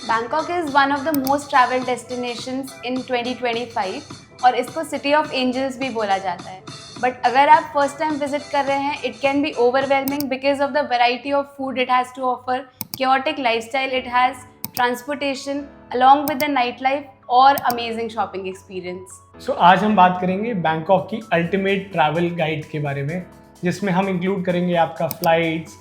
Bangkok is one of the most travel destinations in 2025 और इसको city of angels भी बोला जाता है। बट अगर आप फर्स्ट टाइम विजिट कर रहे हैं, it can be overwhelming because of the variety of food it has to offer, chaotic lifestyle it has, transportation along with the nightlife और amazing shopping experience. So आज हम बात करेंगे बैंकॉक की ultimate travel guide के बारे में, जिसमें हम इंक्लूड करेंगे आपका flights,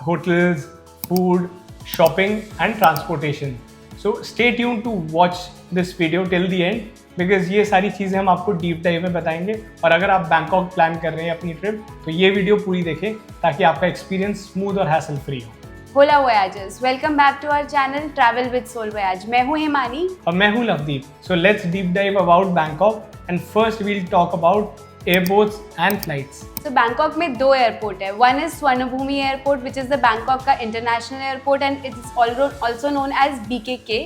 hotels, food, shopping and transportation. So stay tune to watch this video till the end because ये सारी चीज़ें हम आपको डीप डाइव में बताएंगे. और अगर आप बैंकॉक प्लान कर रहे हैं अपनी ट्रिप, तो ये वीडियो पूरी देखें ताकि आपका एक्सपीरियंस स्मूथ और हैसल फ्री हो. Hola voyagers, welcome back to our channel travel with soul voyage. मैं हूँ हिमानी और मैं हूँ Lovedeep. So let's deep dive about Bangkok and first we'll talk about airports and flights. तो बैंकॉक में दो एयरपोर्ट है. One is Suvarnabhumi airport which is the Bangkok का international airport and it is also known as BKK.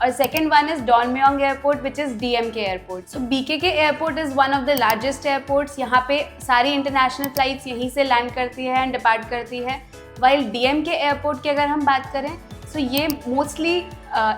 और second one is don Mueang airport which is DMK airport. So BKK airport is one of the largest airports. यहाँ पे सारी international flights यहीं से land करती है and depart करती है. वाइल DMK एयरपोर्ट की अगर हम बात करें, सो ये मोस्टली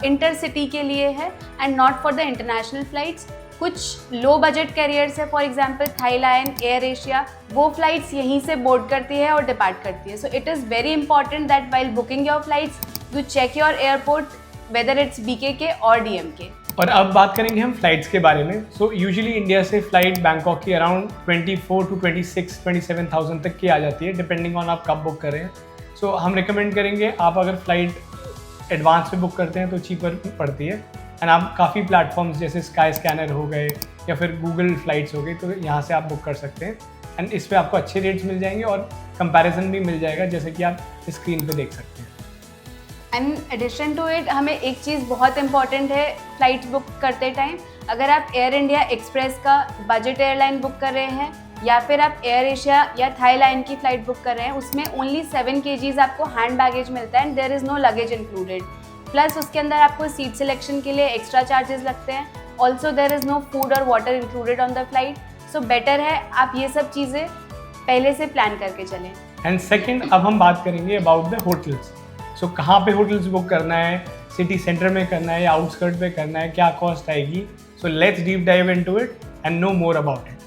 इंटरसिटी के लिए है and not for the international flights. कुछ लो बजट कैरियर्स है, for example Thai Lion, Air Asia, वो फ्लाइट्स यहीं से बोर्ड करती है और डिपार्ट करती है. So it is very important that while booking your flights you check your airport whether it's BKK और DMK. और अब बात करेंगे हम फ्लाइट्स के बारे में. सो यूजुअली इंडिया से फ्लाइट बैंकॉक की अराउंड 24 to 26-27,000 तक की आ जाती है, डिपेंडिंग ऑन आप कब बुक कर रहे हैं. सो हम रिकमेंड करेंगे आप अगर फ्लाइट एडवांस में बुक करते हैं तो चीपर पड़ती है. एंड आप काफ़ी प्लेटफॉर्म्स जैसे स्काई स्कैनर हो गए या फिर गूगल फ्लाइट्स हो गई, तो यहाँ से आप बुक कर सकते हैं. एंड इस पर आपको अच्छे रेट्स मिल जाएंगे और कंपैरिजन भी मिल जाएगा, जैसे कि आप स्क्रीन पे देख सकते हैं. एंड एडिशन टू इट, हमें एक चीज़ बहुत इंपॉर्टेंट है फ्लाइट्स बुक करते टाइम. अगर आप एयर इंडिया एक्सप्रेस का बजट एयरलाइन बुक कर रहे हैं या फिर आप एयर एशिया या थाई लाइन की फ़्लाइट बुक कर रहे हैं, उसमें ओनली 7 kgs आपको हैंड बैगेज मिलता है and there is no luggage included. Plus उसके अंदर आपको सीट सिलेक्शन के लिए एक्स्ट्रा चार्जेस लगते हैं. Also there is no food और water included on the flight. So better है आप ये सब चीज़ें पहले से प्लान करके चलें. एंड सेकेंड, अब हम बात करेंगे अबाउट द होटल्स. सो कहाँ पे होटल्स बुक करना है, सिटी सेंटर में करना है या आउटस्कर्ट पे करना है, क्या कॉस्ट आएगी. So let's deep dive into it and know more about it.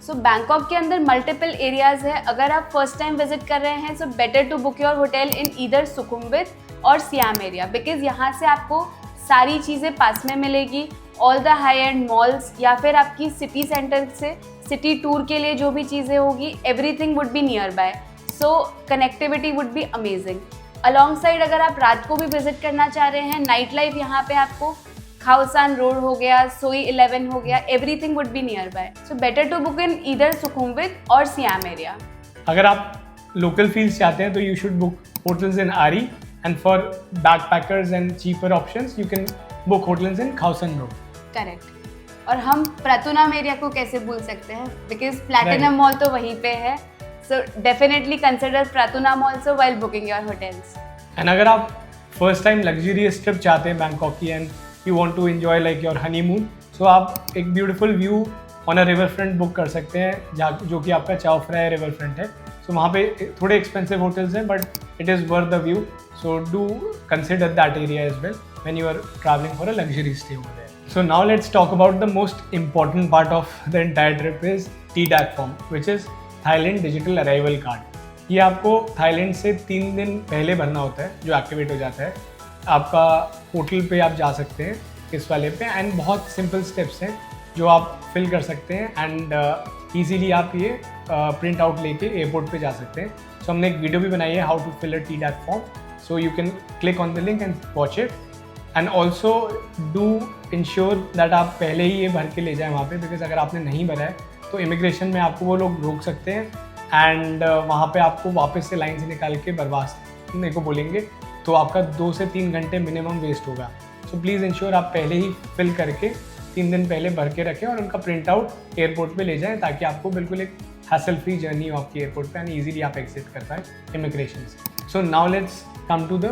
So Bangkok के अंदर मल्टीपल एरियाज़ है. अगर आप फर्स्ट टाइम विजिट कर रहे हैं, so better to book your hotel in either Sukhumvit और सियाम एरिया बिकॉज यहाँ से आपको सारी चीज़ें पास में मिलेगी. All the high and malls या फिर आपकी सिटी सेंटर से सिटी टूर के लिए जो भी चीज़ें होगी, everything would be nearby. So connectivity would be amazing. Along side अगर आप रात को भी विजिट करना चाह रहे हैं, नाइट लाइफ यहाँ पे आपको खाओसान रोड हो गया, सोई 11 हो गया, everything would be nearby. So better to book in either Sukhumvit और सियाम एरिया. अगर आप लोकल फील्स चाहते हैं तो यू शुड बुक होटल्स इन आरी. And for backpackers and cheaper options, you can book hotels in Khausan Road. Correct. और हम प्रतुनाम area को कैसे भूल सकते हैं, बिकॉज प्लैटिनम मॉल तो वहीं पे है. So definitely consider Pratunam also while booking your hotels. And अगर आप फर्स्ट टाइम लग्जरियस ट्रिप चाहते हैं बैंकॉक की and you want to enjoy like your honeymoon, so आप एक beautiful view on a river front book कर सकते हैं, जहाँ जो कि आपका चाओ फ्राई रिवर फ्रंट है. सो वहाँ पे थोड़े एक्सपेंसिव होटल्स हैं but it is worth the view. So do consider that area as well when you are traveling for a luxury stay over there. So now let's talk about the most important part of the entire trip is TDAC form, which is Thailand Digital Arrival Card. ये आपको Thailand से 3 दिन पहले भरना होता है, जो activate हो जाता है. आपका पोर्टल पे आप जा सकते हैं इस वाले पे एंड बहुत सिंपल स्टेप्स हैं जो आप फिल कर सकते हैं एंड ईजीली आप ये प्रिंट आउट लेके एयरपोर्ट पे जा सकते हैं. सो हमने एक वीडियो भी बनाई है how to fill a TDAC form. So you can click on the link and watch it. And also do ensure that आप पहले ही ये भर के ले जाएं वहाँ पे, because अगर आपने नहीं भरा है तो इमिग्रेशन में आपको वो लोग रोक सकते हैं एंड वहाँ पे आपको वापस से लाइन से निकाल के भरवाने को बोलेंगे, तो आपका 2 से 3 घंटे मिनिमम वेस्ट होगा. सो प्लीज़ इंश्योर आप पहले ही फिल करके 3 दिन पहले भर के रखें और उनका प्रिंट आउट एयरपोर्ट पे ले जाएं, ताकि आपको बिल्कुल एक हैसल फ्री जर्नी हो आपकी एयरपोर्ट पे एंड ईजिली आप एग्जिट कर पाएँ इमिग्रेशन से. So now let's come to the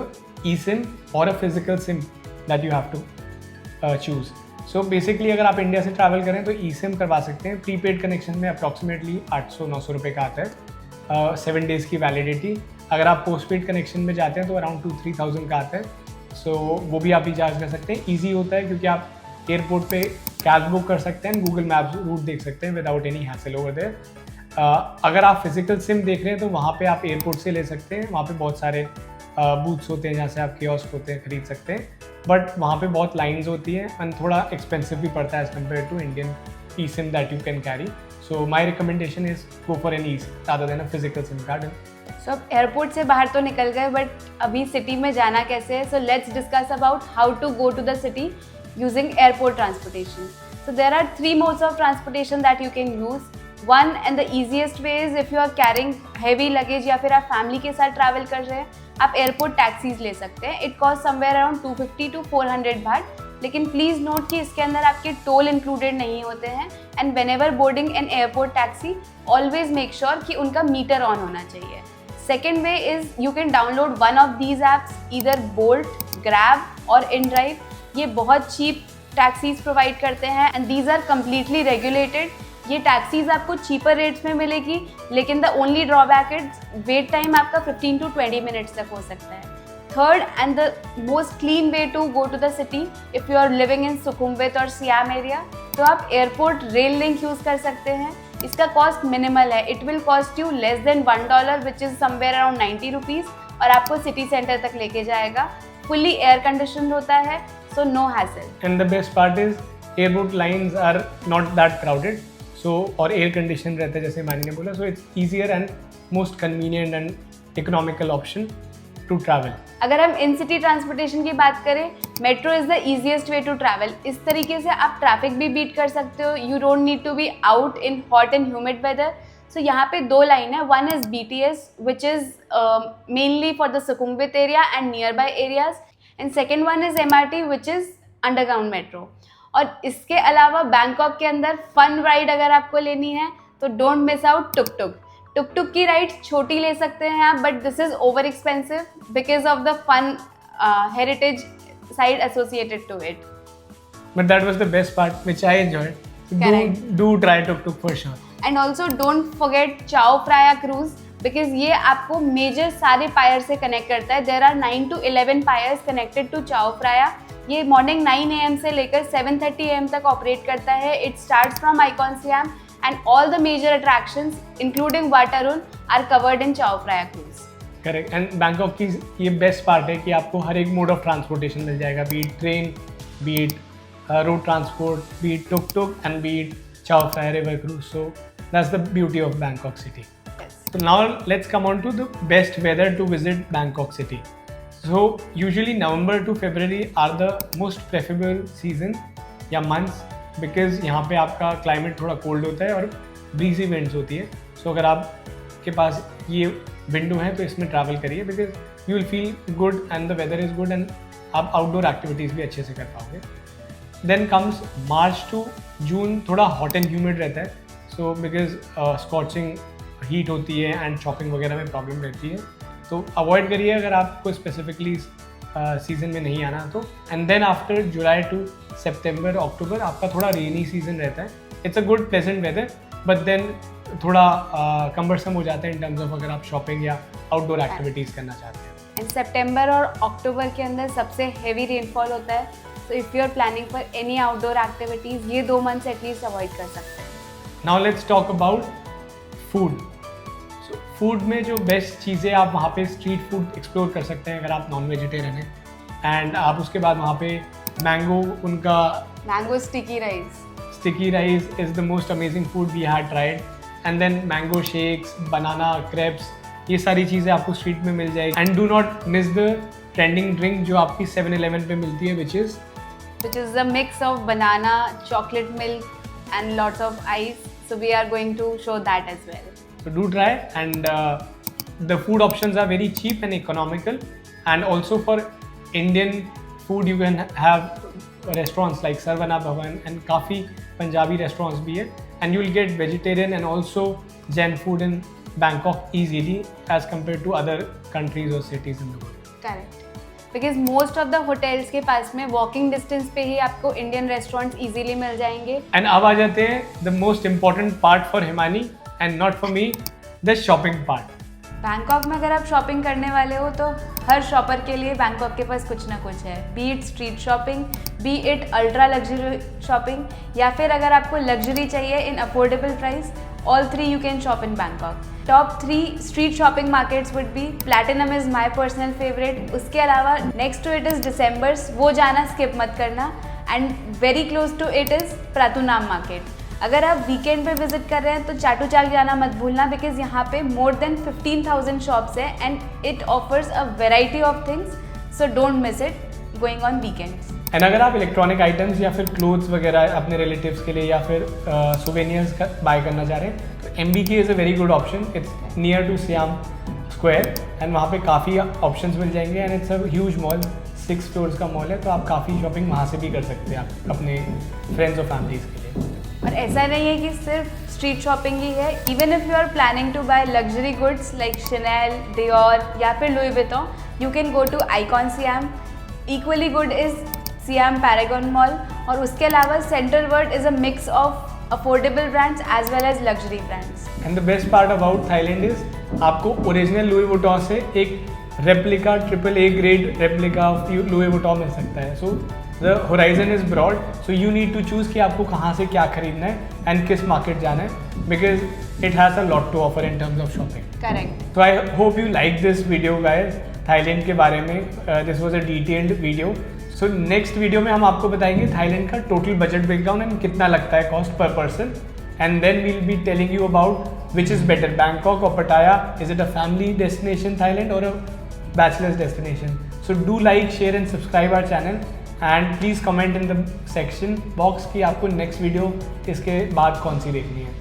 eSIM or a physical SIM that you have to choose. So basically अगर आप इंडिया से ट्रैवल करें तो eSIM करवा सकते हैं. प्रीपेड कनेक्शन में अप्रॉक्सीमेटली 800-900 रुपये का आता है, 7 डेज़ की वैलिडिटी. अगर आप पोस्टपेड कनेक्शन में जाते हैं तो अराउंड 2-3 थाउजेंड का आता है. सो वो भी आप रिचार्ज कर सकते हैं। ईजी होता है क्योंकि आप एयरपोर्ट पे कैब बुक कर सकते हैं, गूगल मैप्स रूट देख सकते हैं without any hassle over there. अगर आप फिजिकल सिम देख रहे हैं तो वहाँ पे आप एयरपोर्ट से ले सकते हैं, वहाँ पे बहुत सारे बूथ्स होते हैं जहाँ से आप कियोस्क होते हैं खरीद सकते हैं, बट वहाँ पे बहुत लाइंस होती हैं एंड थोड़ा एक्सपेंसिव भी पड़ता है as compare to Indian e SIM that you can carry. So my recommendation is go for an e rather than a physical SIM card. So अब एयरपोर्ट से बाहर तो निकल गए, बट अभी सिटी में जाना कैसे है? So let's discuss about how to go to the city using airport transportation. So there are three modes of transportation that you can use. One and the easiest way is if you are carrying heavy luggage या फिर आप family के साथ travel कर रहे हैं, आप airport taxis ले सकते हैं. It cost somewhere around 250 to 400 बाट. लेकिन प्लीज़ नोट कि इसके अंदर आपके टोल इंक्लूडेड नहीं होते हैं. And when ever boarding an airport taxi always make sure कि उनका मीटर ऑन होना चाहिए. Second way is you can download one of these apps, either Bolt, Grab और InDrive. ये बहुत चीप टैक्सीज प्रोवाइड करते हैं and these are completely regulated. ये टैक्सीज आपको चीपर रेट्स में मिलेगी, लेकिन the only drawback is wait time आपका 15 to 20 मिनट्स तक हो सकता है. Third and the most clean way to go to the city if you are living in Sukhumvit और सियाम एरिया, तो आप एयरपोर्ट रेल लिंक यूज़ कर सकते हैं. इसका कॉस्ट मिनिमल है. It will cost you less than $1 which is somewhere around 90 rupees और आपको सिटी सेंटर तक लेके जाएगा. फुल्ली एयर कंडीशन होता है, so no hassle. And the best part is airport lines are not that crowded, so और air condition रहता है जैसे मानी ने बोला, so it's easier and most convenient and economical option to travel. अगर हम इन सिटी ट्रांसपोर्टेशन की बात करें, metro is the easiest way to travel. इस तरीके से आप ट्रैफिक भी बीट कर सकते हो. You don't need to be out in hot and humid weather. So यहाँ पे दो लाइन है. One is BTS which is mainly for the Sukhumvit area and near by areas, and second one is MRT which is underground metro. और इसके अलावा Bangkok के अंदर fun ride अगर आपको लेनी है तो don't miss out tuk tuk. Tuk tuk की राइड छोटी ले सकते हैं आप, but this is over expensive because of the fun heritage side associated to it. But that was the best part which I enjoyed. So Correct. do try tuk tuk for sure. And also don't forget Chao Phraya cruise, because ये आपको major सारे pier से connect करता है. There are 9 to 11 piers connected to Chao Phraya. ये morning 9 AM से लेकर 7:30 AM तक ऑपरेट करता है. It starts from Icon Siam and all the major attractions including Wat Arun are covered in Chao Phraya cruise. Correct. And Bangkok की ये best part है कि आपको हर एक मोड ऑफ ट्रांसपोर्टेशन मिल जाएगा, B it train, B it road transport, B it took took and B it चाओ Phraya river cruise. So that's the beauty of Bangkok city. Yes. So now let's come on to the best weather to visit Bangkok city. So usually November to February are the most preferable season या months because यहाँ पे आपका climate थोड़ा cold होता है और breezy winds होती है. So अगर आपके पास ये window है तो इसमें travel करिए because you will feel good and the weather is good and आप outdoor activities भी अच्छे से कर पाओगे. Then comes March to June, थोड़ा hot and humid रहता है. सो बिकॉज स्कॉचिंग हीट होती है एंड शॉपिंग वगैरह में प्रॉब्लम रहती है, तो अवॉइड करिए अगर आपको स्पेसिफिकली सीज़न में नहीं आना तो. And then after July to September October आपका थोड़ा रेनी सीजन रहता है. It's a good pleasant weather but then थोड़ा कम्बरसम हो जाता है इन टर्म्स ऑफ अगर आप शॉपिंग या आउटडोर एक्टिविटीज़ करना चाहते हैं. एंड सितंबर और अक्टूबर के अंदर सबसे हेवी रेनफॉल होता है. So if you are planning for any outdoor activities, ये 2 मंथ्स एटलीस्ट अवॉइड कर सकते हैं. Now let's talk about food. So food में जो बेस्ट चीज़ें आप वहाँ पे स्ट्रीट फूड एक्सप्लोर कर सकते हैं अगर आप नॉन वेजिटेरियन हैं. एंड आप उसके बाद वहाँ पे मैंगो, उनका mango sticky rice is the most amazing food we had tried. And then mango shakes, banana crepes, ये सारी चीज़ें आपको स्ट्रीट में मिल जाएगी. And do not miss the trending drink जो आपकी 7-Eleven पे मिलती है which is the mix of banana, chocolate milk and lots of ice. So we are going to show that as well. So do try, and the food options are very cheap and economical. And also for Indian food you can have restaurants like Sarvana Bhavan and काफ़ी Punjabi restaurants भी है. And you will get vegetarian and also Jain food in Bangkok easily as compared to other countries or cities in the world. Correct. Because most of the hotels के पास में walking distance पे ही आपको Indian restaurants easily मिल जाएंगे. And अब आ जाते हैं the most important part for Himani and not for me, the shopping part. Bangkok में अगर आप शॉपिंग करने वाले हो तो हर शॉपर के लिए बैंकॉक के पास कुछ ना कुछ है, be it street shopping, be it ultra luxury shopping, या फिर अगर आपको लग्जरी चाहिए in affordable price, all three you can shop in Bangkok. Top 3 street shopping markets would be Platinum is my personal favorite. उसके अलावा next to it is December's, वो जाना skip मत करना. And very close to it is Pratunam market. अगर आप weekend पे visit कर रहे हैं तो चाटू चाक जाना मत भूलना, बिकॉज यहाँ पे मोर देन 15,000 शॉप्स है and it offers a variety of things, so don't miss it going on weekends. And अगर आप इलेक्ट्रॉनिक आइटम्स या फिर क्लोथ्स वगैरह अपने रिलेटिव्स के लिए या फिर सोवेनियर्स बाय करना चाह रहे हैं तो MBK is a very good option. It's near to Siam Square and वहाँ पे काफ़ी ऑप्शंस मिल जाएंगे and it's a huge mall, 6 floors का मॉल है, तो आप काफ़ी शॉपिंग वहाँ से भी कर सकते हैं आप अपने फ्रेंड्स और फैमिलीज़ के लिए. और ऐसा नहीं है कि सिर्फ स्ट्रीट शॉपिंग ही है. Even if you are planning to buy luxury goods like Chanel, Dior या फिर Louis Vuitton, you can go to Icon Siam. Equally good is Siam Paragon mall. और उसके अलावा Central World is a mix of affordable brands as well as luxury brands. And the best part about Thailand is आपको original Louis Vuitton से एक replica AAA grade replica of Louis Vuitton मिल सकता है. So the horizon is broad, so you need to choose कि आपको कहाँ से क्या खरीदना है एंड किस मार्केट जाना है, because it has a lot to offer in terms of shopping. Correct. तो I hope you like this video guys, Thailand के बारे में. This was a detailed video. So next video में हम आपको बताएंगे थाईलैंड का टोटल बजट ब्रेकडाउन एंड कितना लगता है cost per person, and then we'll be telling you about which is better, Bangkok और Pattaya. Is it a family destination Thailand और a bachelors destination? So do like, share and subscribe our channel and please comment in the section box कि आपको next video इसके बाद कौन सी देखनी है.